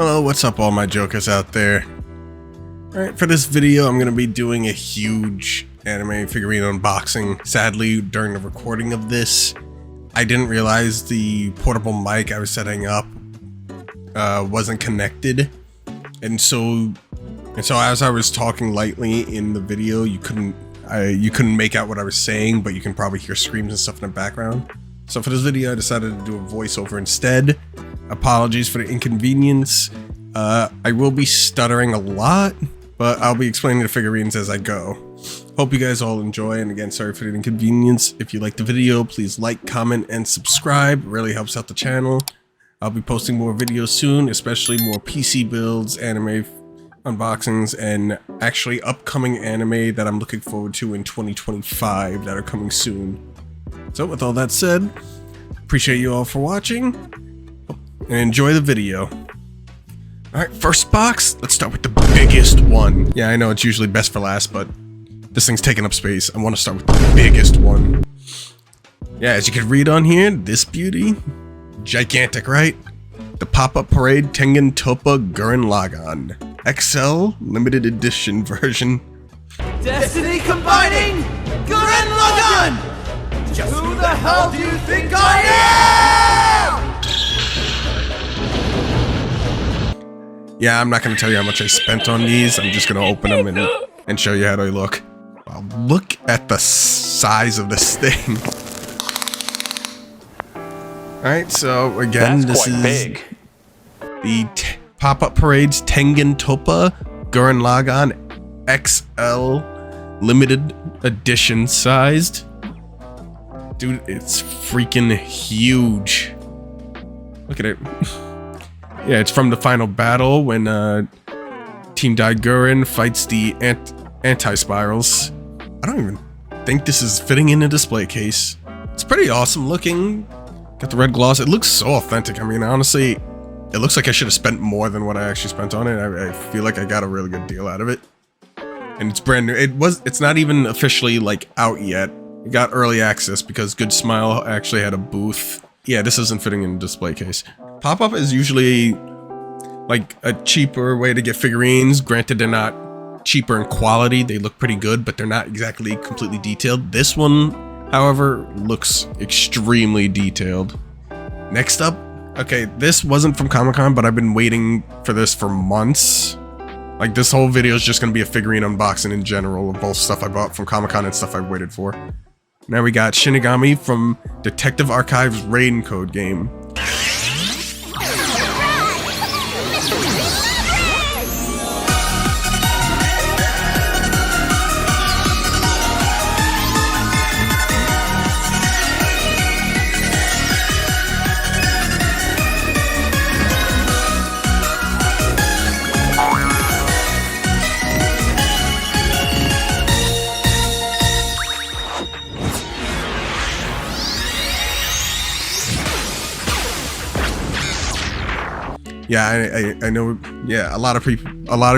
Hello, what's up all my jokers out there? Alright, for this video I'm going to be doing a huge anime figurine unboxing. Sadly, during the recording of this, I didn't realize the portable mic I was setting up wasn't connected. And so as I was talking lightly in the video, you couldn't make out what I was saying, but you can probably hear screams and stuff in the background. So for this video I decided to do a voiceover instead. Apologies for the inconvenience. I will be stuttering a lot, but I'll be explaining the figurines as I go. Hope you guys all enjoy, and again, sorry for the inconvenience. If you like the video, please like, comment, and subscribe. It really helps out the channel. I'll be posting more videos soon, especially more PC builds, anime unboxings, and actually upcoming anime that I'm looking forward to in 2025 that are coming soon. So with all that said, appreciate you all for watching, and enjoy the video. Alright, first box, let's start with the biggest one. Yeah, I know it's usually best for last, but this thing's taking up space. I want to start with the biggest one. Yeah, as you can read on here, this beauty, gigantic, right? The Popup Parade Tengen Toppa Gurren Lagann XL limited edition version. Destiny combining Gurren Lagann! Just who the hell do you think I am? Yeah, I'm not going to tell you how much I spent on these. I'm just going to open them and show you how they look. Wow, look at the size of this thing. Alright, so again, this is big. The Popup Parade's Tengen Toppa Gurren Lagann XL limited edition sized. Dude, it's freaking huge. Look at it. Yeah, it's from the final battle when Team Gurren fights the anti-spirals. I don't even think this is fitting in a display case. It's pretty awesome looking. Got the red gloss. It looks so authentic. I mean, honestly, it looks like I should have spent more than what I actually spent on it. I feel like I got a really good deal out of it. And it's brand new. It's not even officially like out yet. It got early access because Good Smile actually had a booth. Yeah, this isn't fitting in a display case. Pop-up is usually like a cheaper way to get figurines. Granted, they're not cheaper in quality. They look pretty good, but they're not exactly completely detailed. This one, however, looks extremely detailed. Next up, okay, this wasn't from Comic-Con, but I've been waiting for this for months. Like, this whole video is just going to be a figurine unboxing in general of both stuff I bought from Comic-Con and stuff I waited for. Now we got Shinigami from Detective Archive's Raiden Code game. Yeah, I know. Yeah, a lot of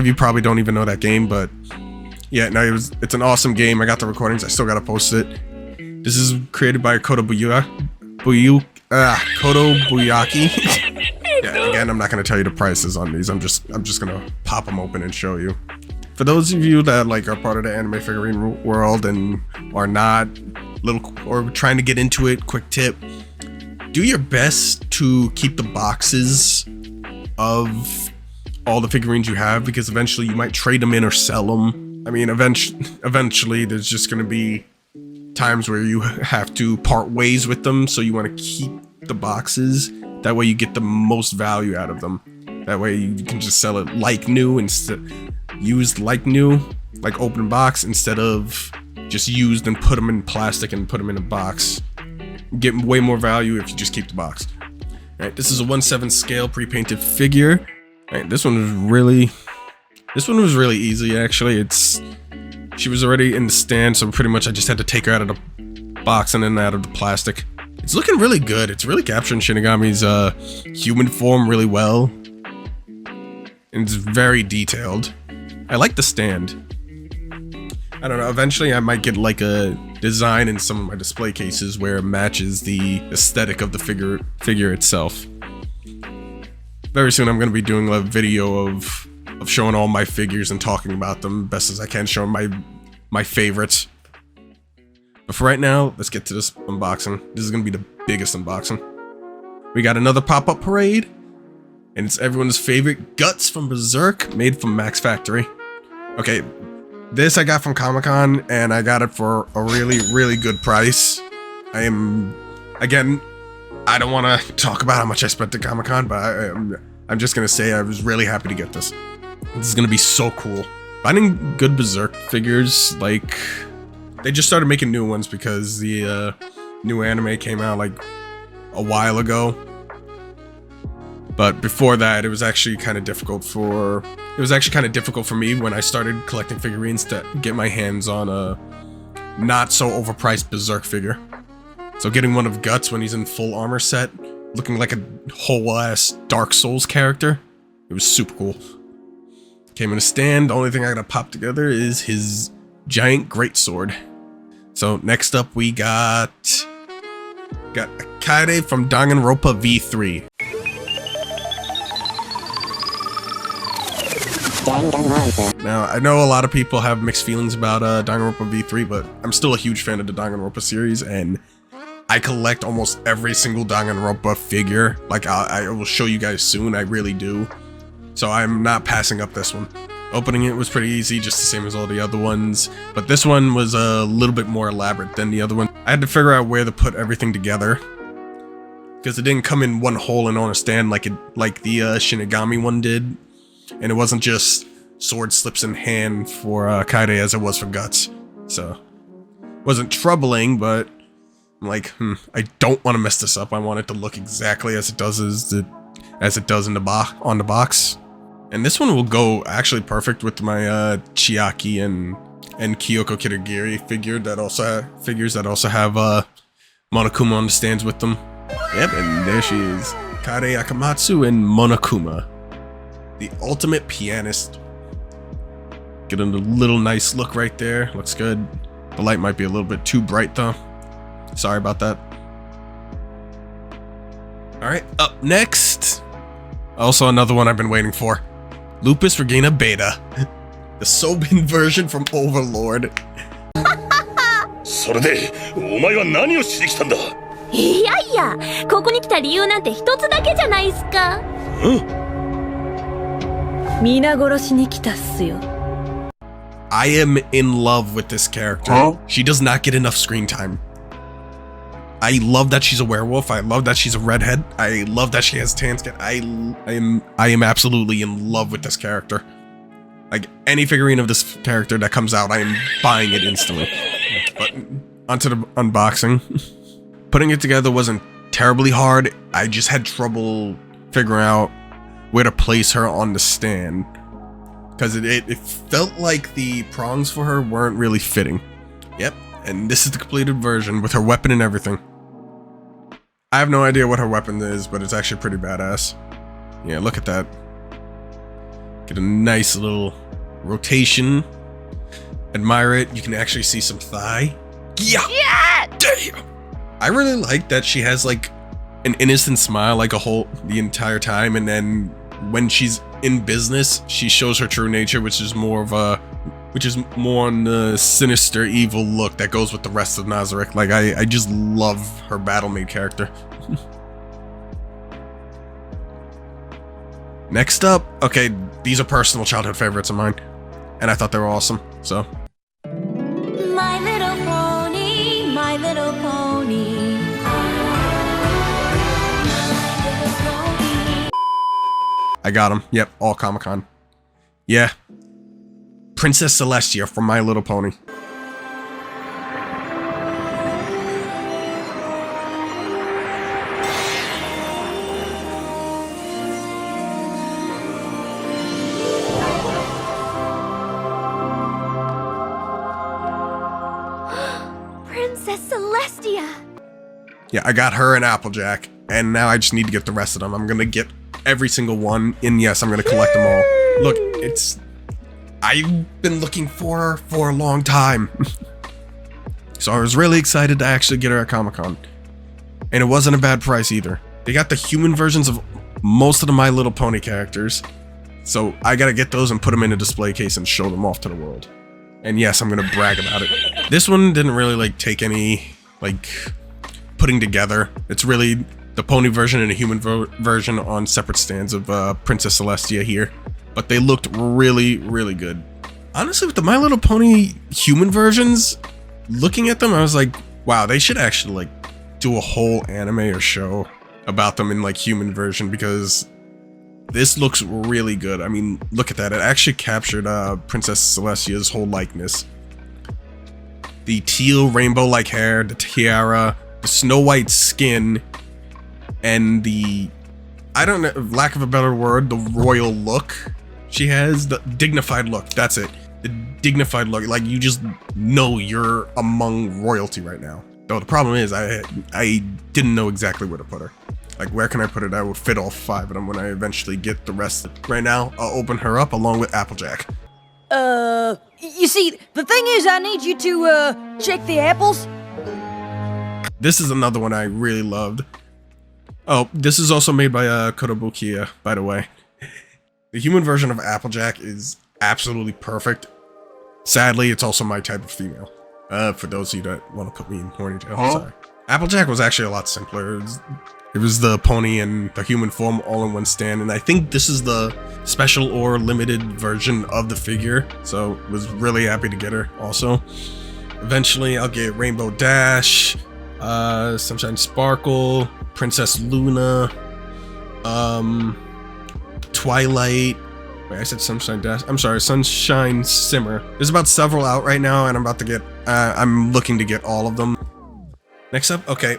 you probably don't even know that game, but yeah, no, it's an awesome game. I got the recordings. I still gotta post it. This is created by Koto Buyaki. Yeah, again, I'm not gonna tell you the prices on these. I'm just gonna pop them open and show you. For those of you that like are part of the anime figurine world and are not or trying to get into it, quick tip: do your best to keep the boxes of all the figurines you have, because eventually you might trade them in or sell them. I mean, eventually there's just going to be times where you have to part ways with them, so you want to keep the boxes. That way you get the most value out of them. That way you can just sell it like new, used like new, like open box, instead of just used and put them in plastic and put them in a box. Get way more value if you just keep the box. Alright, this is a 1/7 scale pre-painted figure. Alright, this one was really easy actually. She was already in the stand, so pretty much I just had to take her out of the box and then out of the plastic. It's looking really good. It's really capturing Shinigami's human form really well. And it's very detailed. I like the stand. I don't know, eventually I might get like a design in some of my display cases where it matches the aesthetic of the figure itself. very soon I'm going to be doing a video of showing all my figures and talking about them best as I can, showing my favorites. But for right now, let's get to this unboxing. This is going to be the biggest unboxing. We got another Popup Parade, and it's everyone's favorite Guts from Berserk, made from Max Factory. Okay, this I got from Comic-Con, and I got it for a really, really good price. Again, I don't want to talk about how much I spent at Comic-Con, but I'm just going to say I was really happy to get this. This is going to be so cool. Finding good Berserk figures, like, they just started making new ones because the new anime came out like a while ago. But before that, it was actually kind of difficult for me when I started collecting figurines to get my hands on a not so overpriced Berserk figure. So getting one of Guts when he's in full armor set, looking like a whole ass Dark Souls character, it was super cool. Came in a stand. The only thing I gotta pop together is his giant greatsword. So next up we got Kaide from Danganronpa V3. Now, I know a lot of people have mixed feelings about Danganronpa V3, but I'm still a huge fan of the Danganronpa series, and I collect almost every single Danganronpa figure. Like, I will show you guys soon, I really do. So I'm not passing up this one. Opening it was pretty easy, just the same as all the other ones, but this one was a little bit more elaborate than the other one. I had to figure out where to put everything together, because it didn't come in one hole and on a stand like the Shinigami one did, and it wasn't just sword slips in hand for Kaide as it was for Guts. So it wasn't troubling, but I'm like, I don't want to mess this up. I want it to look exactly as it does on the box. And this one will go actually perfect with my Chiaki and Kyoko Kitagiri figures that also have Monokuma on the stands with them. Yep, and there she is, Kaide Akamatsu and Monokuma, the ultimate pianist. Getting a little nice look right there. Looks good. The light might be a little bit too bright though. Sorry about that. Alright, up next. Also another one I've been waiting for. Lupus Regina Beta. The Sobin version from Overlord. それでお前は何をしに来たんだ。いやいや、ここに来た理由なんて一つだけじゃないっすか。皆殺しに来たっすよ。I am in love with this character. Huh? She does not get enough screen time. I love that she's a werewolf. I love that she's a redhead. I love that she has tan skin. I am absolutely in love with this character. Like, any figurine of this character that comes out, I am buying it instantly. But onto the unboxing. Putting it together wasn't terribly hard. I just had trouble figuring out where to place her on the stand, because it felt like the prongs for her weren't really fitting. Yep, and this is the completed version with her weapon and everything. I have no idea what her weapon is, but it's actually pretty badass. Yeah, look at that. Get a nice little rotation. Admire it. You can actually see some thigh. Yeah! Damn! I really like that she has like an innocent smile like the entire time, and then when she's in business, she shows her true nature, which is more on the sinister, evil look that goes with the rest of Nazarick. Like, I just love her battle-made character. Next up, okay, these are personal childhood favorites of mine, and I thought they were awesome, so. My little pony, my little pony. I got them. Yep, all Comic-Con. Yeah. Princess Celestia from My Little Pony. Princess Celestia! Yeah, I got her and Applejack, and now I just need to get the rest of them. I'm gonna get every single one, and yes, I'm gonna collect them all. Look, I've been looking for her for a long time. So I was really excited to actually get her at Comic-Con. And it wasn't a bad price either. They got the human versions of most of the My Little Pony characters. So I gotta get those and put them in a display case and show them off to the world. And yes, I'm gonna brag about it. This one didn't really like take any like putting together. It's really the pony version and a human version on separate stands of Princess Celestia here. But they looked really, really good. Honestly, with the My Little Pony human versions, looking at them, I was like, wow, they should actually like do a whole anime or show about them in like human version, because this looks really good. I mean, look at that. It actually captured Princess Celestia's whole likeness. The teal rainbow-like hair, the tiara, the Snow White skin, and the, I don't know, lack of a better word, the royal look she has, the dignified look. That's it. The dignified look. Like, you just know you're among royalty right now. Though the problem is, I didn't know exactly where to put her. Like, where can I put it? I will fit all 5 of them when I eventually get the rest. Right now, I'll open her up along with Applejack. You see, the thing is, I need you to, check the apples. This is another one I really loved. Oh, this is also made by Kotobukiya, by the way. The human version of Applejack is absolutely perfect. Sadly, it's also my type of female. For those of you that want to put me in ponytail, sorry. Applejack was actually a lot simpler. It was the pony and the human form all in one stand, and I think this is the special or limited version of the figure, so was really happy to get her also. Eventually, I'll get Rainbow Dash, Sunshine Sparkle, Princess Luna, Twilight. Wait, I said Sunshine Dash. I'm sorry, Sunshine Simmer. There's about several out right now, and I'm about to get. I'm looking to get all of them. Next up, okay.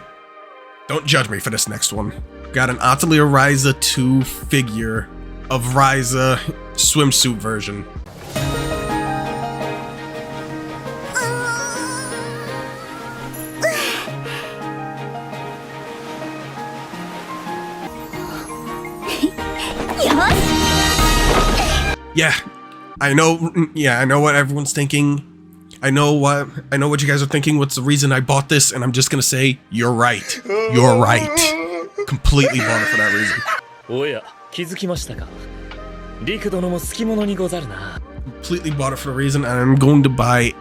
Don't judge me for this next one. Got an Atelier Risa 2 figure of Risa swimsuit version. Yeah, I know what everyone's thinking. I know what you guys are thinking. What's the reason I bought this? And I'm just gonna say, you're right. You're right. Completely bought it for that reason. Completely bought it for a reason, and I'm going to buy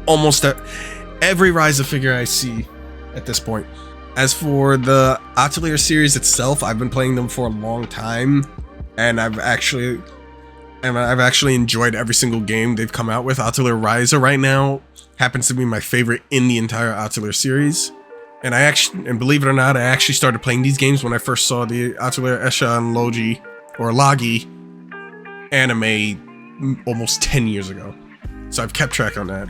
almost every Risa figure I see at this point. As for the Atelier series itself, I've been playing them for a long time, and I've actually enjoyed every single game they've come out with. Atelier Risa right now happens to be my favorite in the entire Atelier series. And believe it or not, I actually started playing these games when I first saw the Atelier Esha and Logi anime almost 10 years ago. So I've kept track on that.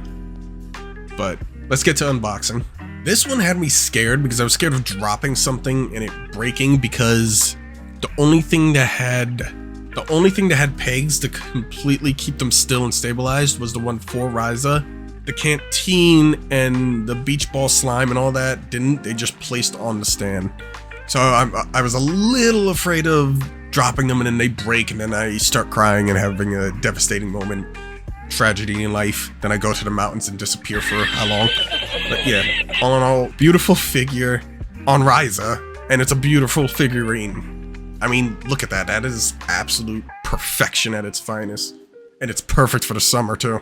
But let's get to unboxing. This one had me scared because I was scared of dropping something and it breaking, because the only thing that had pegs to completely keep them still and stabilized was the one for Risa. The canteen and the beach ball slime and all that didn't. They just placed on the stand. So I was a little afraid of dropping them and then they break and then I start crying and having a devastating moment. Tragedy in life. Then I go to the mountains and disappear for how long? But yeah, all in all, beautiful figure on Risa, and it's a beautiful figurine. I mean, look at that. That is absolute perfection at its finest. And it's perfect for the summer, too.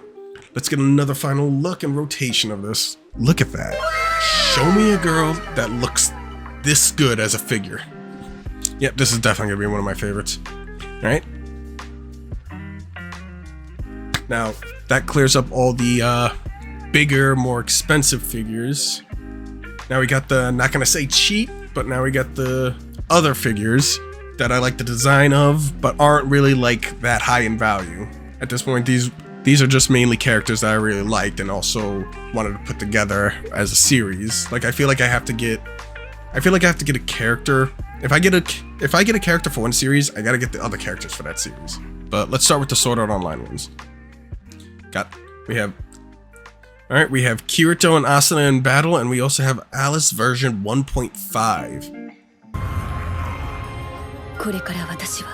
Let's get another final look and rotation of this. Look at that. Show me a girl that looks this good as a figure. Yep, this is definitely going to be one of my favorites. Alright. Now, that clears up all the bigger, more expensive figures. Now we got the, not going to say cheap, but now we got the other figures that I like the design of, but aren't really like that high in value. At this point, these are just mainly characters that I really liked and also wanted to put together as a series. Like I feel like I have to get a character. If I get a character for one series, I gotta get the other characters for that series. But let's start with the Sword Art Online ones. We have Kirito and Asuna in battle, and we also have Alice version 1.5. これから私は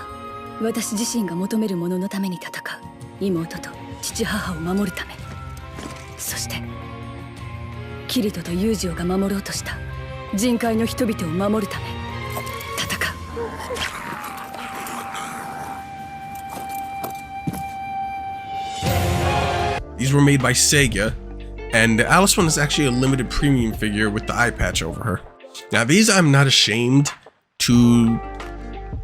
私自身が求めるもののために戦う妹と父母を守るためそしてキリトとユージオが守ろうとした人海の人々を守るため戦う These were made by Sega, and the Alice one is actually a limited premium figure with the eye patch over her. Now these, I'm not ashamed to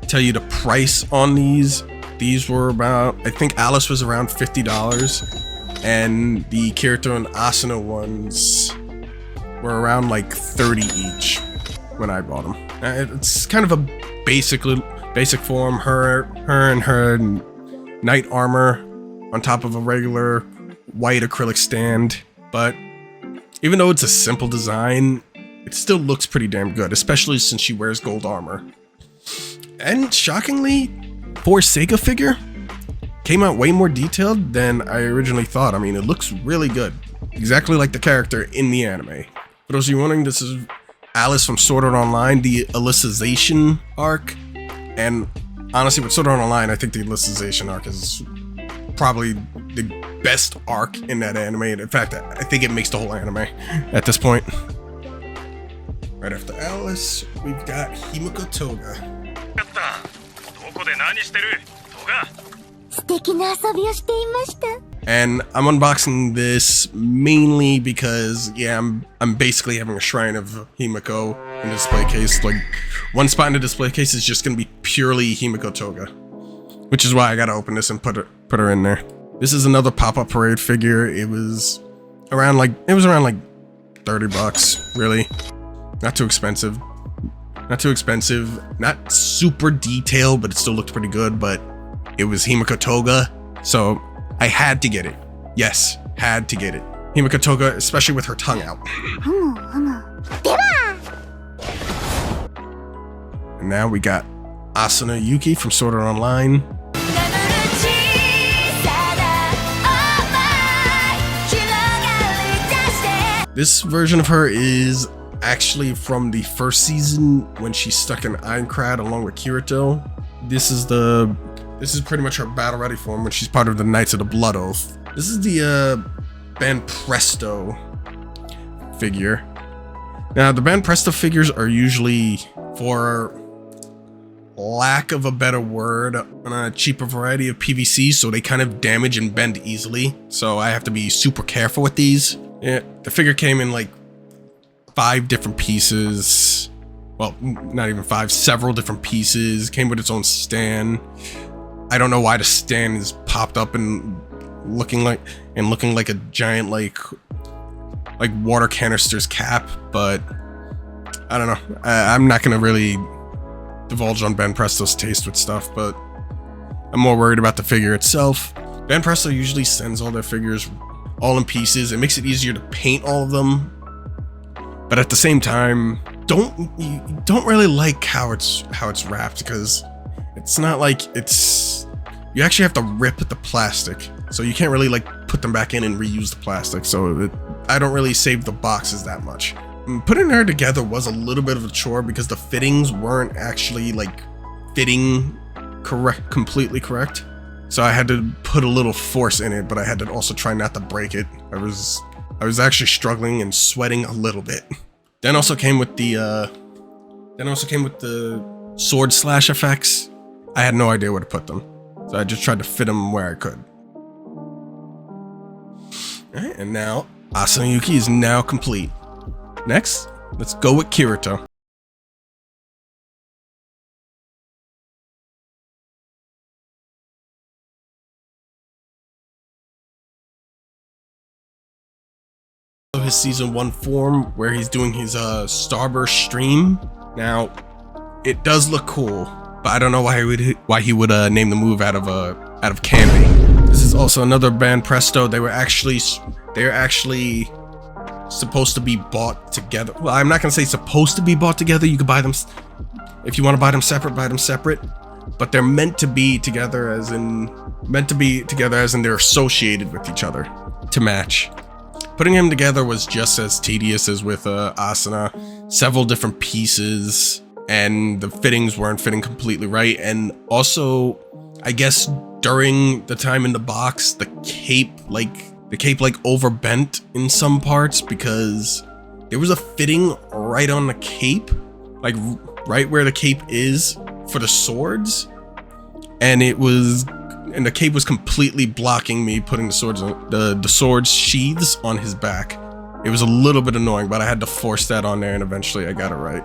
tell you the price on these. These were about, I think Alice was around $50, and the Kirito and Asuna ones were around like 30 each when I bought them. It's kind of a basic form, her and her knight armor on top of a regular white acrylic stand, but even though it's a simple design, it still looks pretty damn good, especially since she wears gold armor. And shockingly, for a Sega figure, came out way more detailed than I originally thought. I mean, it looks really good, exactly like the character in the anime. For those of you wondering, this is Alice from Sword Art Online, the Alicization arc. And honestly, with Sword Art Online, I think the Alicization arc is probably the best arc in that anime. In fact, I think it makes the whole anime at this point. Right after Alice, we've got Himiko Toga. And I'm unboxing this mainly because, yeah, I'm basically having a shrine of Himiko in the display case. Like, one spot in the display case is just gonna be purely Himiko Toga, which is why I gotta open this and put her in there. This is another Popup Parade figure. It was around like 30 bucks, really. Not too expensive. Not too expensive. Not super detailed, but it still looked pretty good. But it was Himiko Toga, so I had to get it. Yes, had to get it. Himiko Toga, especially with her tongue out. And now we got Asuna Yuki from Sword Art Online. This version of her is actually from the first season when she's stuck in Aincrad along with Kirito. This is pretty much her battle ready form when she's part of the Knights of the Blood Oath. This is the Band Presto figure. Now the Band Presto figures are usually, for lack of a better word, on a cheaper variety of PVC, so they kind of damage and bend easily. So I have to be super careful with these. Yeah, the figure came in like 5 different pieces. Well, not even 5, several different pieces. Came with its own stand. I don't know why the stand is popped up and looking like a giant like water canister's cap, but I don't know. I'm not gonna really divulge on Ben Presto's taste with stuff, but I'm more worried about the figure itself. Ben Presto usually sends all their figures all in pieces. It makes it easier to paint all of them, but at the same time, don't really like how it's wrapped, because it's not like you actually have to rip the plastic, so you can't really like put them back in and reuse the plastic. So I don't really save the boxes that much. Putting her together was a little bit of a chore because the fittings weren't actually like fitting completely correct. So I had to put a little force in it, but I had to also try not to break it. I was actually struggling and sweating a little bit. Then also came with the sword slash effects. I had no idea where to put them, so I just tried to fit them where I could. Alright, and now Asuna Yuki is now complete. Next, let's go with Kirito. His season 1 form where he's doing his Starburst stream. Now, it does look cool, but I don't know why he would name the move out of candy. This is also another Band Presto. They're actually supposed to be bought together. Well, I'm not gonna say supposed to be bought together. You could buy them if you want to buy them separate, but they're meant to be together as in they're associated with each other to match. Putting him together was just as tedious as with Asuna. Several different pieces, and the fittings weren't fitting completely right. And also, I guess during the time in the box, the cape overbent in some parts because there was a fitting right on the cape, like right where the cape is for the swords, and it was and the cape was completely blocking me putting the swords on, the sword sheaths on his back. It was a little bit annoying, but I had to force that on there, and eventually I got it right.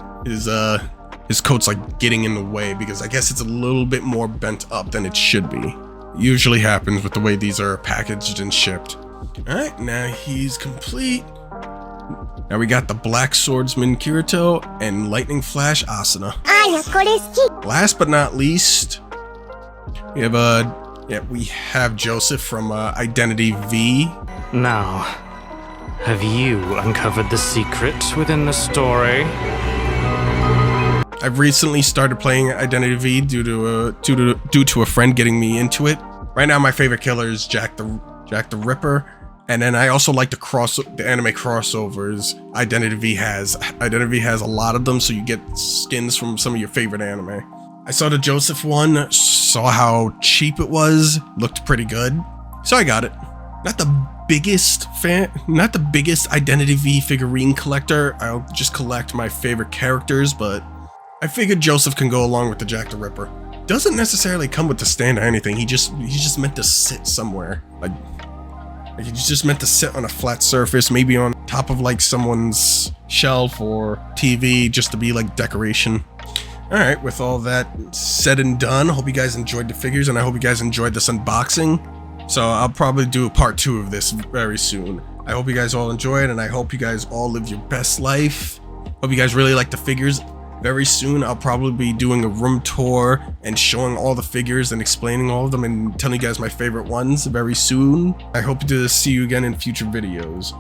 His coat's like getting in the way because I guess it's a little bit more bent up than it should be. Usually happens with the way these are packaged and shipped. Alright, now he's complete. Now we got the Black Swordsman Kirito and Lightning Flash Asuna. Last but not least, we have Joseph from Identity V. Now, have you uncovered the secret within the story? I've recently started playing Identity V due to a friend getting me into it. Right now, my favorite killer is Jack the Ripper, and then I also like the anime crossovers. Identity V has a lot of them, so you get skins from some of your favorite anime. I saw the Joseph one, saw how cheap it was, looked pretty good, so I got it. Not the biggest Identity V figurine collector. I'll just collect my favorite characters, but I figured Joseph can go along with the Jack the Ripper. Doesn't necessarily come with the stand or anything. He's just meant to sit somewhere. Like he's just meant to sit on a flat surface, maybe on top of like someone's shelf or TV, just to be like decoration. Alright, with all that said and done, I hope you guys enjoyed the figures, and I hope you guys enjoyed this unboxing. So I'll probably do a part 2 of this very soon. I hope you guys all enjoy it, and I hope you guys all live your best life. Hope you guys really like the figures. Very soon, I'll probably be doing a room tour and showing all the figures and explaining all of them and telling you guys my favorite ones very soon. I hope to see you again in future videos.